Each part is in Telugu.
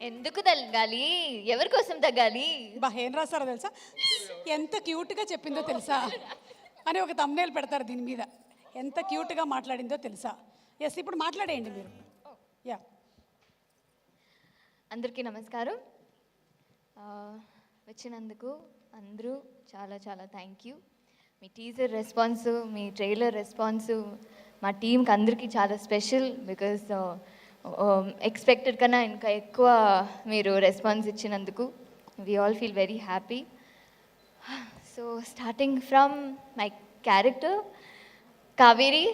ఎందుకు తగ్గాలి? ఎవరి కోసం తగ్గాలి? ఏం రాస్తారో తెలుసా? ఎంత క్యూట్గా చెప్పిందో తెలుసా అని ఒక తమ్నేల్ పెడతారు దీని మీద. ఎంత క్యూట్గా మాట్లాడిందో తెలుసా? ఎస్, ఇప్పుడు మాట్లాడేయండి మీరు. యా, అందరికీ నమస్కారం. వచ్చినందుకు అందరూ చాలా చాలా thank you. Me teaser response, me trailer response మా టీంకి అందరికీ చాలా స్పెషల్. బికాజ్ ఎక్స్పెక్టెడ్ కన్నా ఇంకా ఎక్కువ మీరు రెస్పాన్స్ ఇచ్చినందుకు we all feel very happy. So starting from my character Kaveri,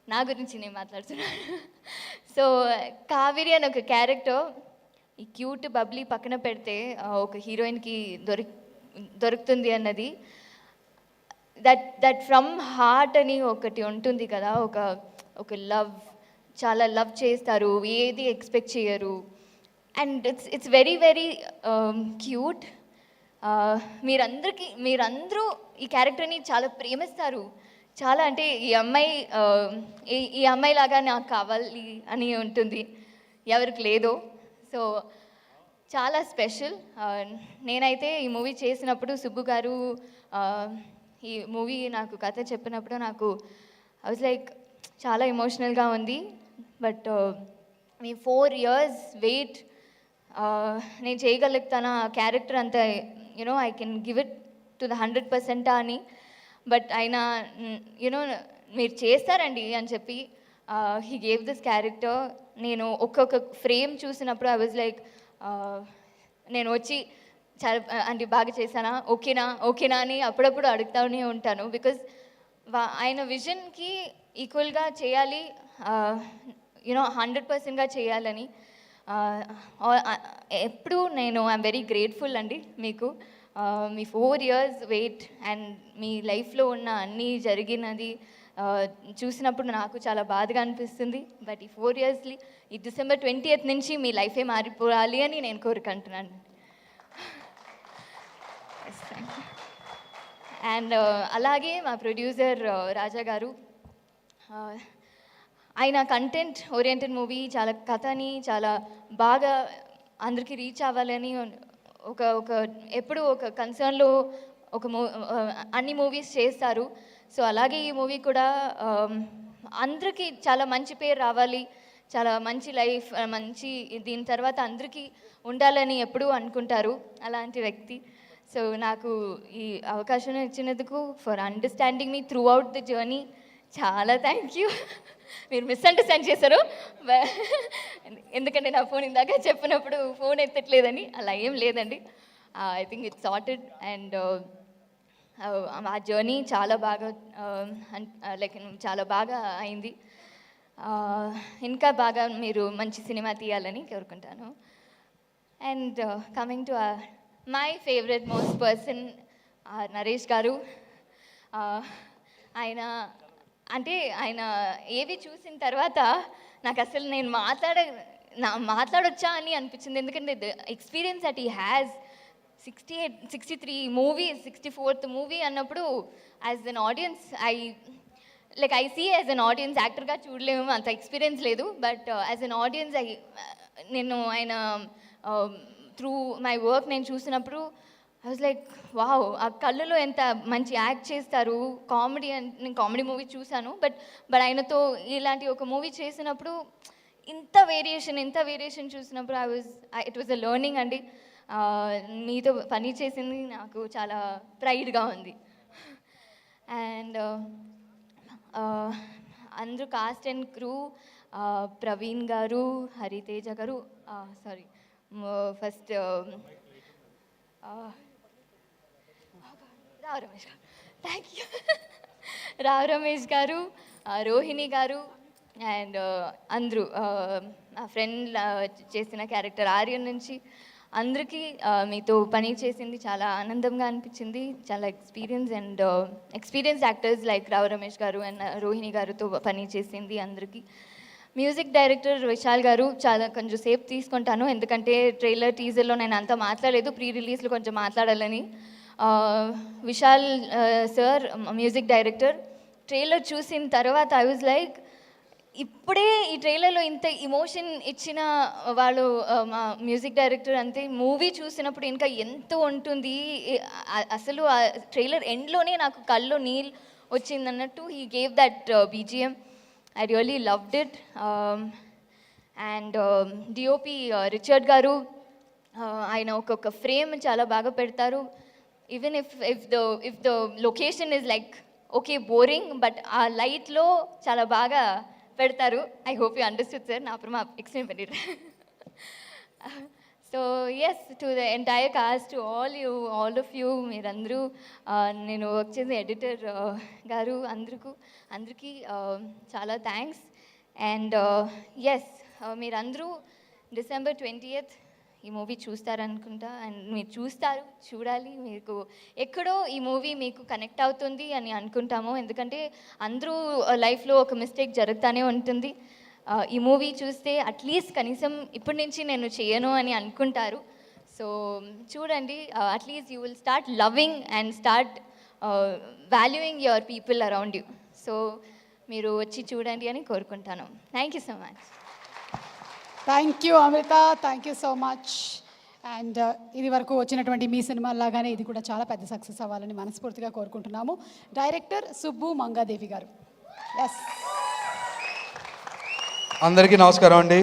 నా గురించి నేను మాట్లాడుతున్నాను. సో కావేరి అని ఒక క్యారెక్టర్, ఈ క్యూట్ బబ్లీ పక్కన పెడితే ఒక హీరోయిన్కి దొరుకుతుంది అన్నది, దట్ ఫ్రమ్ హార్ట్ అని ఒకటి ఉంటుంది కదా, ఒక లవ్, చాలా లవ్ చేస్తారు, ఏది ఎక్స్పెక్ట్ చేయరు. And it's very very cute. మీరందరూ ఈ క్యారెక్టర్ని చాలా ప్రేమిస్తారు. చాలా అంటే ఈ అమ్మాయి లాగా నాకు కావాలి అని ఉంటుంది, ఎవరికి లేదో. సో చాలా స్పెషల్. నేనైతే ఈ మూవీ చేసినప్పుడు సుబ్బు గారు ఈ మూవీ నాకు కథ చెప్పినప్పుడు నాకు ఐ వాజ్ లైక్ చాలా ఎమోషనల్గా ఉంది. బట్ మీ 4 years వెయిట్, నేను చేయగలుగుతాను ఆ క్యారెక్టర్ అంతా, you know I can give it to the 100% అని. బట్ ఆయన యూనో మీరు చేస్తారండి అని చెప్పి హీ గేవ్ దిస్ క్యారెక్టర్. నేను ఒక్కొక్క ఫ్రేమ్ చూసినప్పుడు ఐ వాజ్ లైక్, నేను వచ్చి చాలా అంటే బాగా చేశానా, ఓకేనా అని అప్పుడప్పుడు అడుగుతూనే ఉంటాను. బికాజ్ ఆయన విజన్కి ఈక్వల్గా చేయాలి, యూనో 100%గా చేయాలని. ఎప్పుడు నేను ఐఎమ్ వెరీ గ్రేట్ఫుల్ అండి మీకు. మీ 4 years వెయిట్ అండ్ మీ లైఫ్లో ఉన్న అన్నీ జరిగినది చూసినప్పుడు నాకు చాలా బాధగా అనిపిస్తుంది. బట్ ఈ 4 yearsly ఈ December 20th నుంచి మీ లైఫే మారిపోవాలి అని నేను కోరుకుంటున్నాను. అండ్ అలాగే మా ప్రొడ్యూసర్ రాజా గారు, ఆయన కంటెంట్ ఓరియంటెడ్ మూవీ, చాలా కథని చాలా బాగా అందరికీ రీచ్ అవ్వాలని ఎప్పుడు ఒక కన్సర్న్లో అన్ని మూవీస్ చేస్తారు. సో అలాగే ఈ మూవీ కూడా అందరికీ చాలా మంచి పేరు రావాలి, చాలా మంచి లైఫ్, మంచి దీని తర్వాత అందరికీ ఉండాలని ఎప్పుడూ అనుకుంటారు అలాంటి వ్యక్తి. సో నాకు ఈ అవకాశం ఇచ్చినందుకు, for understanding me through out the journey, చాలా థ్యాంక్ యూ. మీరు మిస్అండర్స్టాండ్ చేశారు, ఎందుకంటే నా ఫోన్ ఇందాక చెప్పినప్పుడు ఫోన్ ఎత్తట్లేదని. అలా ఏం లేదండి, I think it's sorted. And ఆ జర్నీ చాలా బాగా లైక్ చాలా బాగా అయింది. ఇంకా బాగా మీరు మంచి సినిమా తీయాలని కోరుకుంటాను. And coming to my favourite most person Naresh గారు. ఆయన ఏవి చూసిన తర్వాత నాకు అసలు నేను మాట్లాడొచ్చా అని అనిపించింది. ఎందుకంటే the experience that he has, 63 movies, 64th movie అన్నప్పుడు as an audience I see as an audience, యాక్టర్గా చూడలేము, అంత ఎక్స్పీరియన్స్ లేదు. బట్ యాజ్ అన్ ఆడియన్స్ నేను ఆయన త్రూ మై వర్క్ నేను చూసినప్పుడు ఐ వాజ్ లైక్ వావ్, ఆ కళ్ళలో ఎంత మంచి యాక్ట్ చేస్తారు. నేను కామెడీ మూవీ చూశాను, బట్ ఆయనతో ఇలాంటి ఒక మూవీ చేసినప్పుడు ఇంత వేరియేషన్ చూసినప్పుడు ఇట్ వాజ్ అ లెర్నింగ్ అండి. మీతో పని చేసింది నాకు చాలా ప్రైడ్గా ఉంది. అండ్ అందరూ కాస్ట్ అండ్ క్రూ, ప్రవీణ్ గారు, హరితేజ గారు, సారీ ఫస్ట్ రావు రమేష్ గారు, థ్యాంక్ యూ, రావు రమేష్ గారు, రోహిణి గారు, అండ్ అందరూ మా ఫ్రెండ్ చేసిన క్యారెక్టర్ ఆర్యన్ నుంచి అందరికీ మీతో పని చేసింది చాలా ఆనందంగా అనిపించింది. చాలా experience actors like Rao Ramesh గారు అండ్ రోహిణి గారితో పని చేసింది అందరికీ. మ్యూజిక్ డైరెక్టర్ విశాల్ గారు, చాలా కొంచెం సేపు తీసుకుంటాను ఎందుకంటే ట్రైలర్ టీజర్లో నేను అంతా మాట్లాడలేదు, ప్రీ రిలీజ్లో కొంచెం మాట్లాడాలని. Vishal sir music director, trailer చూసిన తర్వాత ఐ వాజ్ లైక్ ఇప్పుడే ఈ ట్రైలర్లో ఇంత ఇమోషన్ ఇచ్చిన వాళ్ళు మా మ్యూజిక్ డైరెక్టర్ అంతే మూవీ చూసినప్పుడు ఇంకా ఎంతో ఉంటుంది. అసలు ఆ ట్రైలర్ ఎండ్లోనే నాకు కళ్ళు నీళ్ళు వచ్చిందన్నట్టు he gave that BGM. I really loved it. And DOP Richard garu, ఆయన ఒక్కొక్క ఫ్రేమ్ చాలా బాగా పెడతారు. Even if the location is like okay boring, but ఆ లైట్లో చాలా బాగా పెడతారు. I hope you understood sir. நான் அப்புறமா எக்ஸ்பிளைன் பண்ணிடுறேன். So yes to the entire cast, to all of you, మీరందరూ, నేను వర్క్ చేసిన ఎడిటర్ గారు అందరికీ చాలా థ్యాంక్స్. అండ్ ఎస్, మీరందరూ December 20th ఈ మూవీ చూస్తారనుకుంటా. అండ్ మీరు చూడాలి. మీకు ఎక్కడో ఈ మూవీ మీకు కనెక్ట్ అవుతుంది అని అనుకుంటాము, ఎందుకంటే అందరూ లైఫ్లో ఒక మిస్టేక్ జరుగుతూనే ఉంటుంది. ఈ మూవీ చూస్తే అట్లీస్ట్ కనీసం ఇప్పటి నుంచి నేను చేయను అని అనుకుంటారు. సో చూడండి, at least you will start loving and start valuing your people around you. So మీరు వచ్చి చూడండి అని కోరుకుంటాను. Thank you so much. Thank you Amrita, thank you so much. And ఇది వరకు వచ్చినటువంటి మీ సినిమా లాగానే ఇది కూడా చాలా పెద్ద సక్సెస్ అవ్వాలని మనస్ఫూర్తిగా కోరుకుంటున్నాము. డైరెక్టర్ సుబ్బు మంగాదేవి గారు. ఎస్, అందరికీ నమస్కారం అండి.